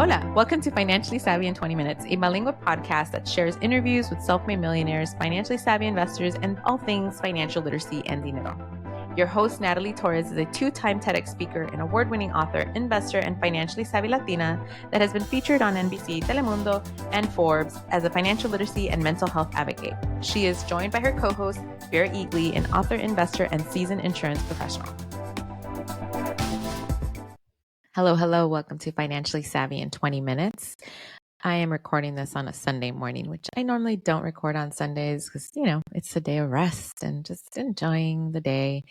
Hola, welcome to Financially Savvy in 20 Minutes, a bilingual podcast that shares interviews with self-made millionaires, financially savvy investors, and all things financial literacy and dinero. Your host, Natalie Torres, is a two-time TEDx speaker and award-winning author, investor, and financially savvy Latina that has been featured on NBC, Telemundo, and Forbes as a financial literacy and mental health advocate. She is joined by her co-host, Vera Eatley, an author, investor, and seasoned insurance professional. Hello. Welcome to Financially Savvy in 20 Minutes. I am recording this on a Sunday morning, which I normally don't record on Sundays because, it's a day of rest and just enjoying the day.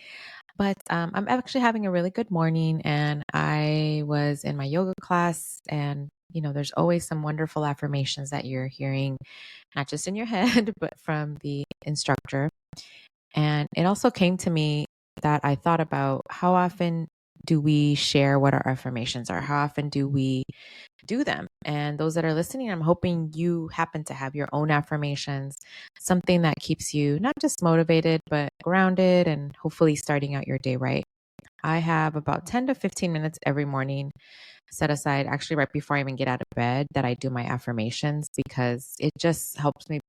But I'm actually having a really good morning, and I was in my yoga class, and, there's always some wonderful affirmations that you're hearing, not just in your head, but from the instructor. And it also came to me that I thought about how often do we share what our affirmations are? How often do we do them? And those that are listening, I'm hoping you happen to have your own affirmations, something that keeps you not just motivated, but grounded and hopefully starting out your day right. I have about 10 to 15 minutes every morning set aside, actually right before I even get out of bed, that I do my affirmations because it just helps me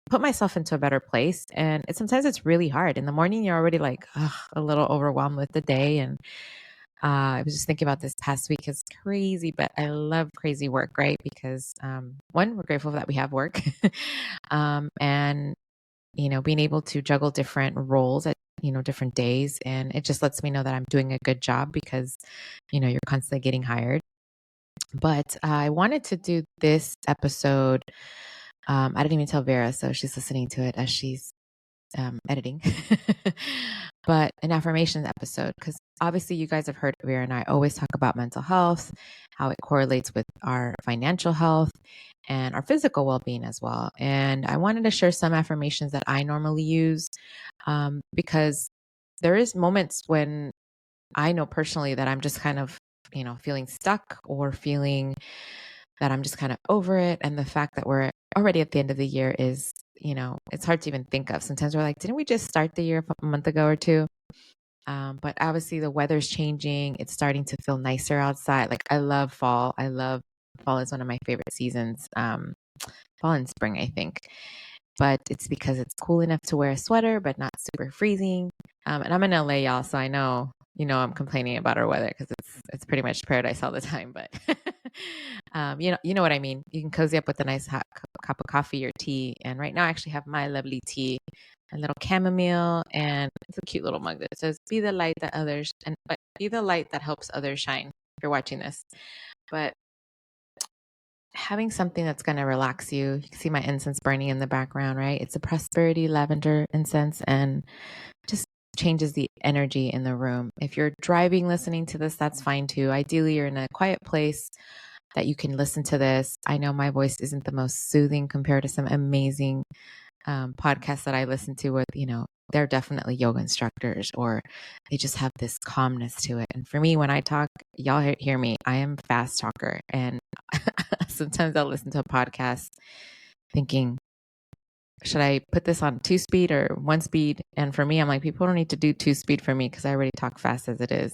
put myself into a better place. And sometimes it's really hard. In the morning, you're already like a little overwhelmed with the day. And I was just thinking about this past week is crazy, but I love crazy work, right? Because one, we're grateful that we have work, and being able to juggle different roles at different days, and it just lets me know that I'm doing a good job because you're constantly getting hired. But I wanted to do this episode. I didn't even tell Vera, so she's listening to it as she's editing, but an affirmations episode, because obviously you guys have heard Vera and I always talk about mental health, how it correlates with our financial health and our physical well-being as well. And I wanted to share some affirmations that I normally use, because there is moments when I know personally that I'm just kind of, feeling stuck or feeling that I'm just kind of over it. And the fact that we're already at the end of the year is, it's hard to even think of. Sometimes we're like, didn't we just start the year a month ago or two? But obviously the weather's changing. It's starting to feel nicer outside. Like I love fall. Fall is one of my favorite seasons. Fall and spring, I think. But it's because it's cool enough to wear a sweater, but not super freezing. And I'm in LA, y'all, so I know, I'm complaining about our weather because it's pretty much paradise all the time. But you know what I mean. You can cozy up with a nice hot cup of coffee or tea. And right now, I actually have my lovely tea, a little chamomile, and it's a cute little mug that says "Be the light that others," but be the light that helps others shine. If you're watching this, but having something that's going to relax you. You can see my incense burning in the background, right? It's a prosperity lavender incense and just changes the energy in the room. If you're driving listening to this, that's fine too. Ideally, you're in a quiet place that you can listen to this. I know my voice isn't the most soothing compared to some amazing podcasts that I listen to with, they're definitely yoga instructors or they just have this calmness to it. And for me, when I talk, y'all hear me, I am a fast talker. And sometimes I'll listen to a podcast thinking, should I put this on 2-speed or 1-speed? And for me, I'm like, people don't need to do 2-speed for me because I already talk fast as it is.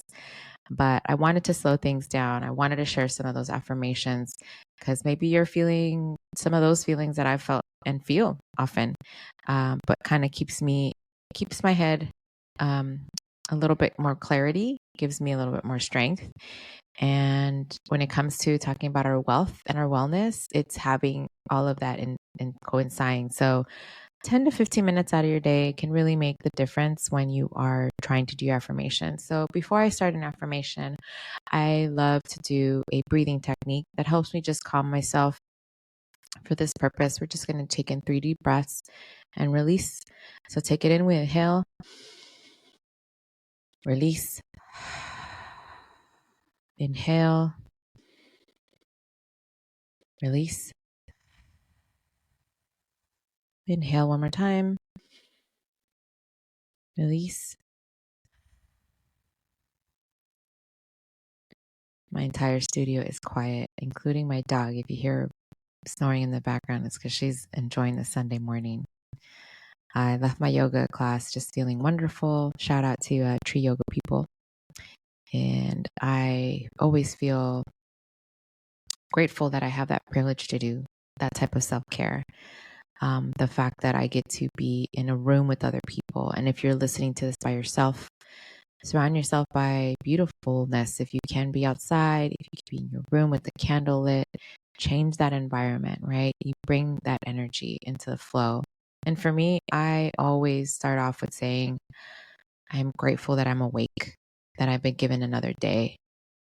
But I wanted to slow things down. I wanted to share some of those affirmations because maybe you're feeling some of those feelings that I felt and feel often, but kind of keeps my head a little bit more clarity, gives me a little bit more strength. And when it comes to talking about our wealth and our wellness, it's having all of that in coinciding. So 10 to 15 minutes out of your day can really make the difference when you are trying to do affirmation. So before I start an affirmation, I love to do a breathing technique that helps me just calm myself. For this purpose, we're just going to take in 3 deep breaths and release. So take it in, we inhale, release, inhale, release. Inhale one more time. Release. My entire studio is quiet, including my dog. If you hear snoring in the background, it's because she's enjoying the Sunday morning. I left my yoga class just feeling wonderful. Shout out to Tree Yoga people. And I always feel grateful that I have that privilege to do that type of self-care. The fact that I get to be in a room with other people. And if you're listening to this by yourself, surround yourself by beautifulness. If you can be outside, if you can be in your room with the candle lit, change that environment, right? You bring that energy into the flow. And for me, I always start off with saying, I'm grateful that I'm awake, that I've been given another day.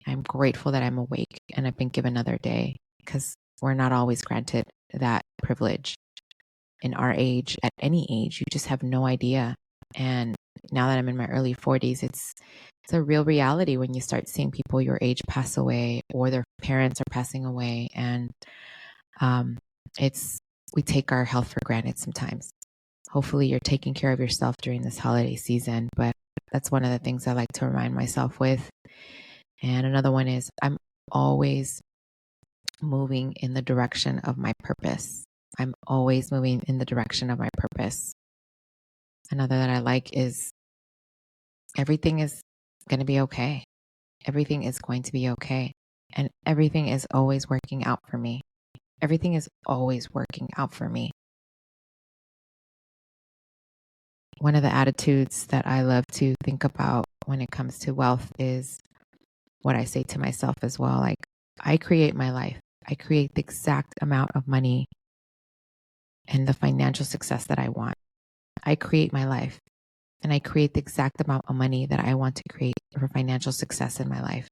I'm grateful that I'm awake and I've been given another day, because we're not always granted that privilege in our age, at any age. You just have no idea. And now that I'm in my early 40s, it's a real reality when you start seeing people your age pass away or their parents are passing away. And we take our health for granted sometimes. Hopefully you're taking care of yourself during this holiday season, but that's one of the things I like to remind myself with. And another one is I'm always moving in the direction of my purpose. I'm always moving in the direction of my purpose. Another that I like is everything is going to be okay. Everything is going to be okay. And everything is always working out for me. Everything is always working out for me. One of the attitudes that I love to think about when it comes to wealth is what I say to myself as well. Like, I create my life. I create the exact amount of money and the financial success that I want. I create my life, and I create the exact amount of money that I want to create for financial success in my life.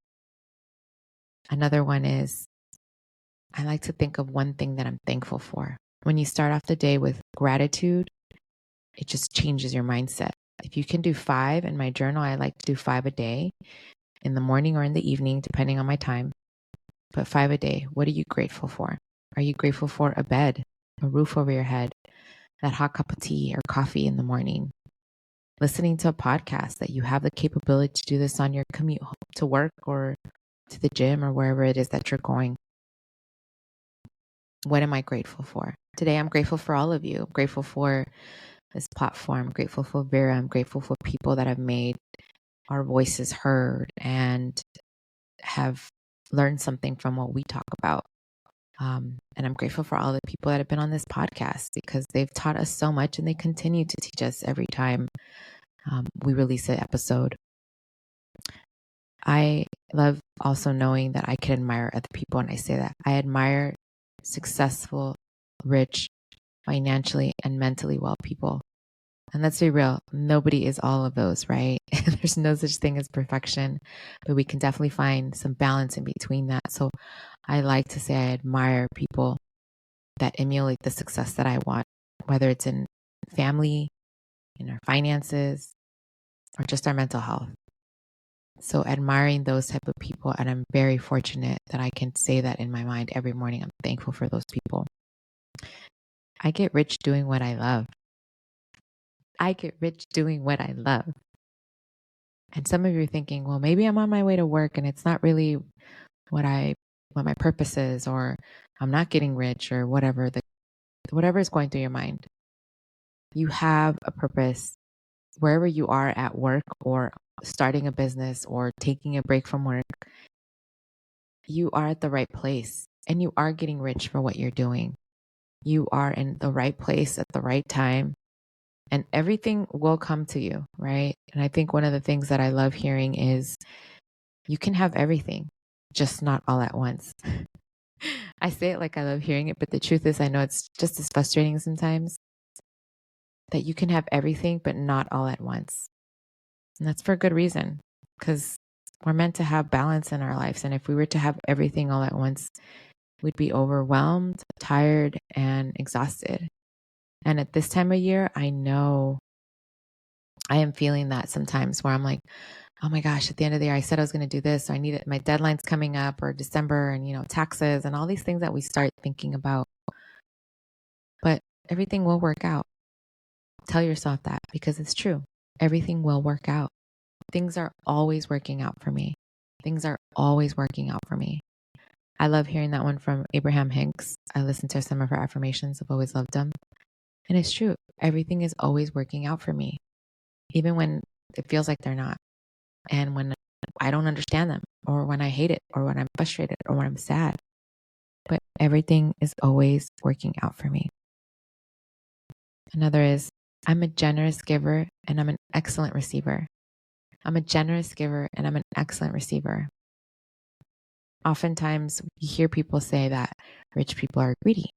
Another one is I like to think of one thing that I'm thankful for. When you start off the day with gratitude, it just changes your mindset. If you can do 5 in my journal, I like to do 5 a day in the morning or in the evening, depending on my time. But 5 a day. What are you grateful for? Are you grateful for a bed, a roof over your head, that hot cup of tea or coffee in the morning? Listening to a podcast, that you have the capability to do this on your commute to work or to the gym or wherever it is that you're going. What am I grateful for? Today, I'm grateful for all of you. I'm grateful for this platform. I'm grateful for Vera. I'm grateful for people that have made our voices heard and have learned something from what we talk about. And I'm grateful for all the people that have been on this podcast, because they've taught us so much and they continue to teach us every time we release an episode. I love also knowing that I can admire other people. And I say that I admire successful, rich, financially and mentally well people. And let's be real, nobody is all of those, right? There's no such thing as perfection, but we can definitely find some balance in between that. So I like to say I admire people that emulate the success that I want, whether it's in family, in our finances, or just our mental health. So admiring those type of people, and I'm very fortunate that I can say that in my mind every morning. I'm thankful for those people. I get rich doing what I love. I get rich doing what I love. And some of you are thinking, well, maybe I'm on my way to work and it's not really what my purpose is, or I'm not getting rich, or whatever is going through your mind. You have a purpose wherever you are at work, or starting a business, or taking a break from work. You are at the right place, and you are getting rich for what you're doing. You are in the right place at the right time, and everything will come to you, right? And I think one of the things that I love hearing is you can have everything, just not all at once. I say it like I love hearing it, but the truth is I know it's just as frustrating sometimes, that you can have everything, but not all at once. And that's for a good reason, because we're meant to have balance in our lives. And if we were to have everything all at once, we'd be overwhelmed, tired, and exhausted. And at this time of year, I know I am feeling that sometimes, where I'm like, oh my gosh, at the end of the year, I said I was going to do this. So I need it. My deadline's coming up, or December, and, taxes and all these things that we start thinking about. But everything will work out. Tell yourself that, because it's true. Everything will work out. Things are always working out for me. Things are always working out for me. I love hearing that one from Abraham Hicks. I listened to some of her affirmations. I've always loved them. And it's true. Everything is always working out for me, even when it feels like they're not. And when I don't understand them, or when I hate it, or when I'm frustrated, or when I'm sad. Everything is always working out for me. Another is, I'm a generous giver and I'm an excellent receiver. I'm a generous giver and I'm an excellent receiver. Oftentimes, you hear people say that rich people are greedy,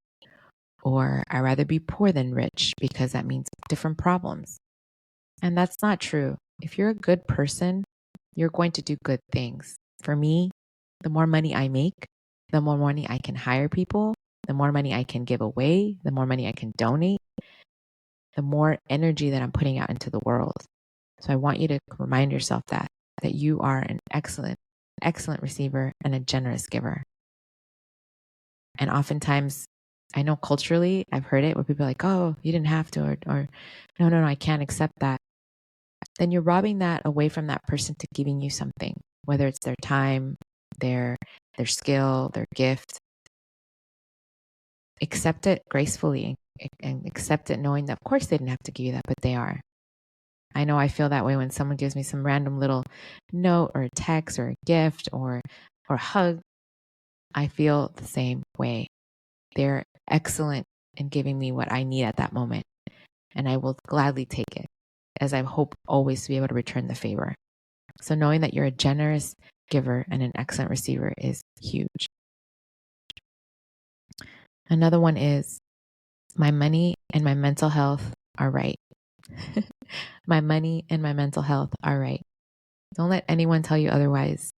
or I'd rather be poor than rich because that means different problems. And that's not true. If you're a good person, you're going to do good things. For me, the more money I make, the more money I can hire people, the more money I can give away, the more money I can donate, the more energy that I'm putting out into the world. So I want you to remind yourself that you are an excellent receiver and a generous giver. And oftentimes, I know culturally, I've heard it where people are like, oh, you didn't have to, or no, I can't accept that. Then you're robbing that away from that person to giving you something, whether it's their time, their skill, their gift. Accept it gracefully and accept it knowing that, of course, they didn't have to give you that, but they are. I know I feel that way when someone gives me some random little note or a text or a gift or a hug. I feel the same way. They're excellent in giving me what I need at that moment, and I will gladly take it, as I hope always to be able to return the favor. So knowing that you're a generous giver and an excellent receiver is huge. Another one is, my money and my mental health are right. My money and my mental health are right. Don't let anyone tell you otherwise.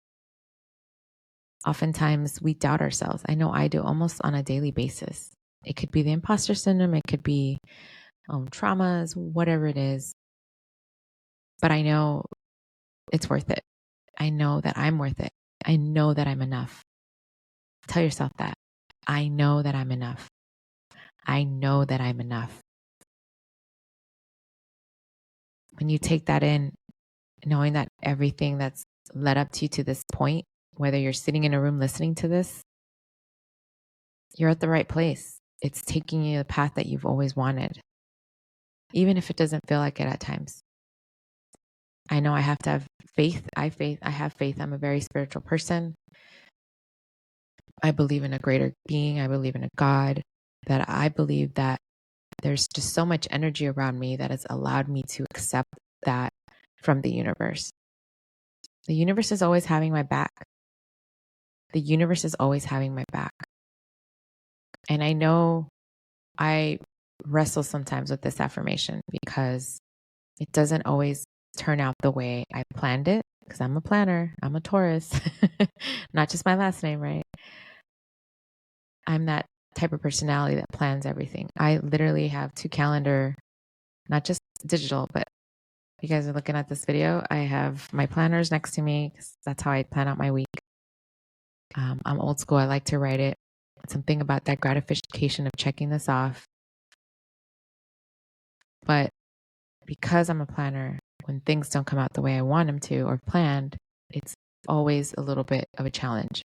Oftentimes we doubt ourselves. I know I do almost on a daily basis. It could be the imposter syndrome. It could be traumas, whatever it is. But I know it's worth it. I know that I'm worth it. I know that I'm enough. Tell yourself that. I know that I'm enough. I know that I'm enough. When you take that in, knowing that everything that's led up to you to this point, whether you're sitting in a room listening to this, you're at the right place. It's taking you the path that you've always wanted, even if it doesn't feel like it at times. I know I have to have faith. I have faith. I'm a very spiritual person. I believe in a greater being. I believe in a God. That I believe that there's just so much energy around me that has allowed me to accept that from the universe. The universe is always having my back. The universe is always having my back. And I know I wrestle sometimes with this affirmation because it doesn't always turn out the way I planned it, because I'm a planner. I'm a Taurus, not just my last name, right? I'm that type of personality that plans everything. I literally have 2 calendar, not just digital, but you guys are looking at this video. I have my planners next to me because that's how I plan out my week. I'm old school. I like to write it. Something about that gratification of checking this off. But because I'm a planner, when things don't come out the way I want them to or planned, it's always a little bit of a challenge.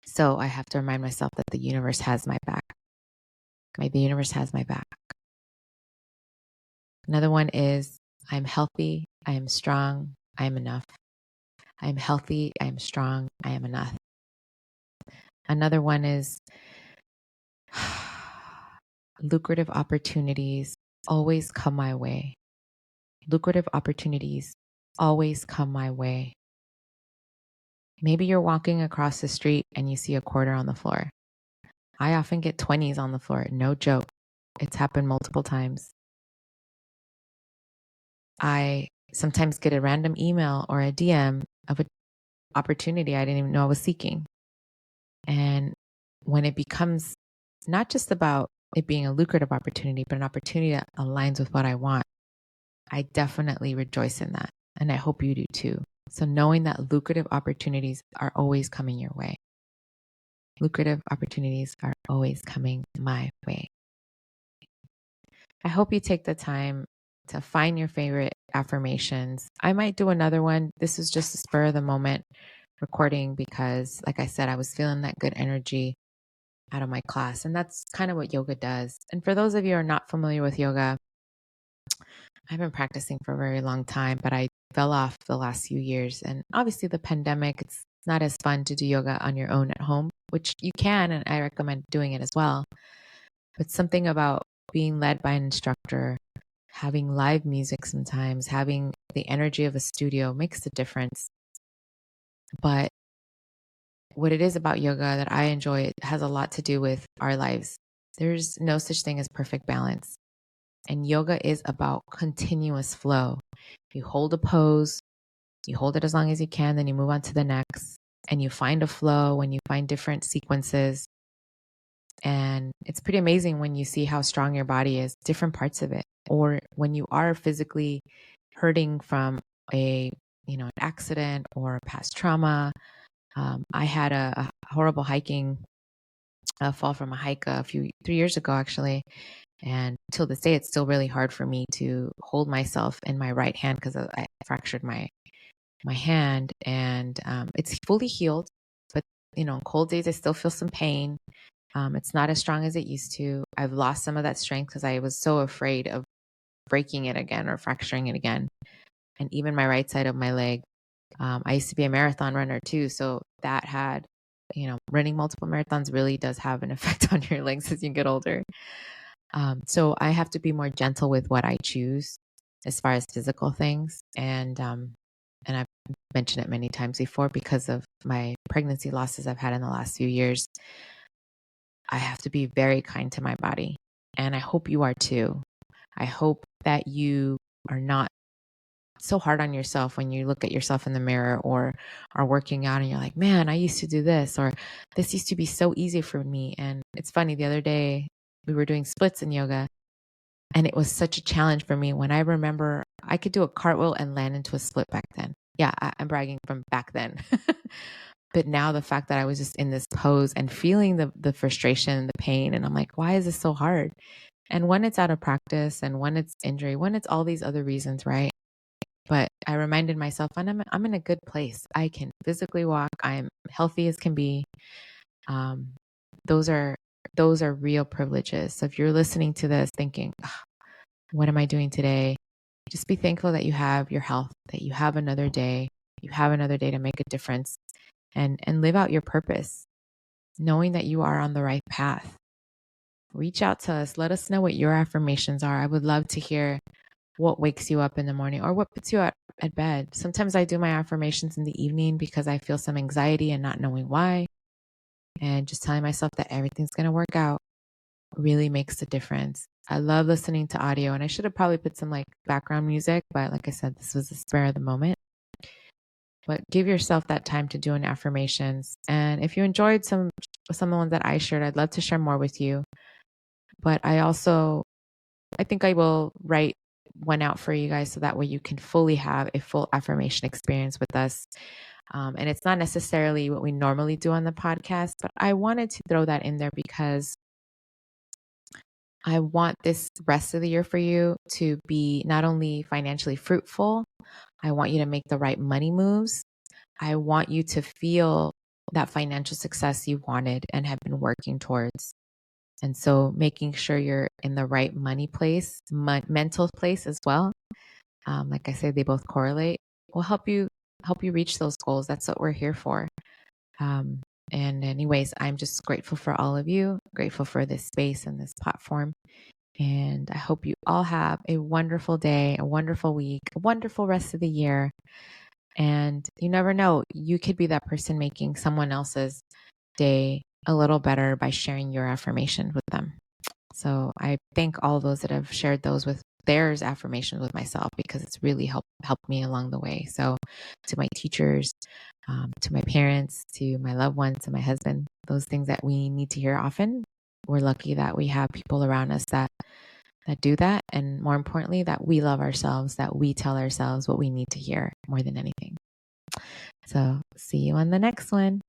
So I have to remind myself that the universe has my back. The universe has my back. Another one is, I'm healthy, I am strong, I am enough. I am healthy, I am strong, I am enough. Another one is, lucrative opportunities always come my way. Lucrative opportunities always come my way. Maybe you're walking across the street and you see a quarter on the floor. I often get 20s on the floor, no joke. It's happened multiple times. I sometimes get a random email or a DM of an opportunity I didn't even know I was seeking. And when it becomes not just about it being a lucrative opportunity, but an opportunity that aligns with what I want, I definitely rejoice in that. And I hope you do too. So knowing that lucrative opportunities are always coming your way. Lucrative opportunities are always coming my way. I hope you take the time to find your favorite affirmations. I might do another one. This is just a spur of the moment recording because, like I said, I was feeling that good energy out of my class. And that's kind of what yoga does. And for those of you who are not familiar with yoga, I've been practicing for a very long time, but I fell off the last few years. And obviously the pandemic, it's not as fun to do yoga on your own at home. which you can, and I recommend doing it as well. But something about being led by an instructor, having live music sometimes, having the energy of a studio makes a difference. But what it is about yoga that I enjoy, it has a lot to do with our lives. There's no such thing as perfect balance. And yoga is about continuous flow. You hold a pose, you hold it as long as you can, then you move on to the next, and you find a flow when you find different sequences. And it's pretty amazing when you see how strong your body is, different parts of it. Or when you are physically hurting from an accident or past trauma. I had a horrible hiking fall from a hike 3 years ago, actually. And till this day, it's still really hard for me to hold myself in my right hand because I fractured my hand, and it's fully healed. But on cold days, I still feel some pain. It's not as strong as it used to. I've lost some of that strength because I was so afraid of breaking it again or fracturing it again. And even my right side of my leg, I used to be a marathon runner too. So that had, running multiple marathons really does have an effect on your legs as you get older. So I have to be more gentle with what I choose as far as physical things. And I've mentioned it many times before because of my pregnancy losses I've had in the last few years. I have to be very kind to my body. And I hope you are too. I hope that you are not so hard on yourself when you look at yourself in the mirror or are working out and you're like, man, I used to do this, or this used to be so easy for me. And it's funny, the other day we were doing splits in yoga, and it was such a challenge for me when I remember I could do a cartwheel and land into a split back then. Yeah, I'm bragging from back then. But now the fact that I was just in this pose and feeling the frustration, the pain, and I'm like, why is this so hard? And when it's out of practice and when it's injury, when it's all these other reasons, right? But I reminded myself, and I'm in a good place. I can physically walk. I'm healthy as can be. Those are real privileges. So if you're listening to this thinking, what am I doing today? Just be thankful that you have your health, that you have another day. You have another day to make a difference and live out your purpose, knowing that you are on the right path. Reach out to us. Let us know what your affirmations are. I would love to hear what wakes you up in the morning or what puts you at bed. Sometimes I do my affirmations in the evening because I feel some anxiety and not knowing why. And just telling myself that everything's going to work out really makes a difference. I love listening to audio, and I should have probably put some background music, but like I said, this was the spur of the moment. But give yourself that time to do an affirmations. And if you enjoyed some of the ones that I shared, I'd love to share more with you. But I think I will write one out for you guys so that way you can fully have a full affirmation experience with us. And it's not necessarily what we normally do on the podcast, but I wanted to throw that in there because I want this rest of the year for you to be not only financially fruitful, I want you to make the right money moves. I want you to feel that financial success you wanted and have been working towards. And so making sure you're in the right money place, mental place as well. Like I said, they both correlate, will help you reach those goals. That's what we're here for. And anyways, I'm just grateful for all of you, grateful for this space and this platform. And I hope you all have a wonderful day, a wonderful week, a wonderful rest of the year. And you never know, you could be that person making someone else's day a little better by sharing your affirmation with them. So I thank all those that have shared those with theirs affirmations with myself because it's really helped me along the way. So to my teachers, to my parents, to my loved ones, to my husband, those things that we need to hear often. We're lucky that we have people around us that do that. And more importantly, that we love ourselves, that we tell ourselves what we need to hear more than anything. So see you on the next one.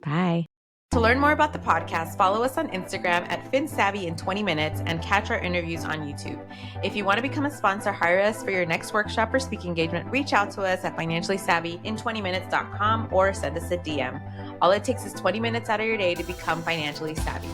Bye. To learn more about the podcast, follow us on Instagram at FinSavvy in 20 minutes and catch our interviews on YouTube. If you want to become a sponsor, hire us for your next workshop or speaking engagement, reach out to us at financiallysavvyin20minutes.com or send us a DM. All it takes is 20 minutes out of your day to become financially savvy.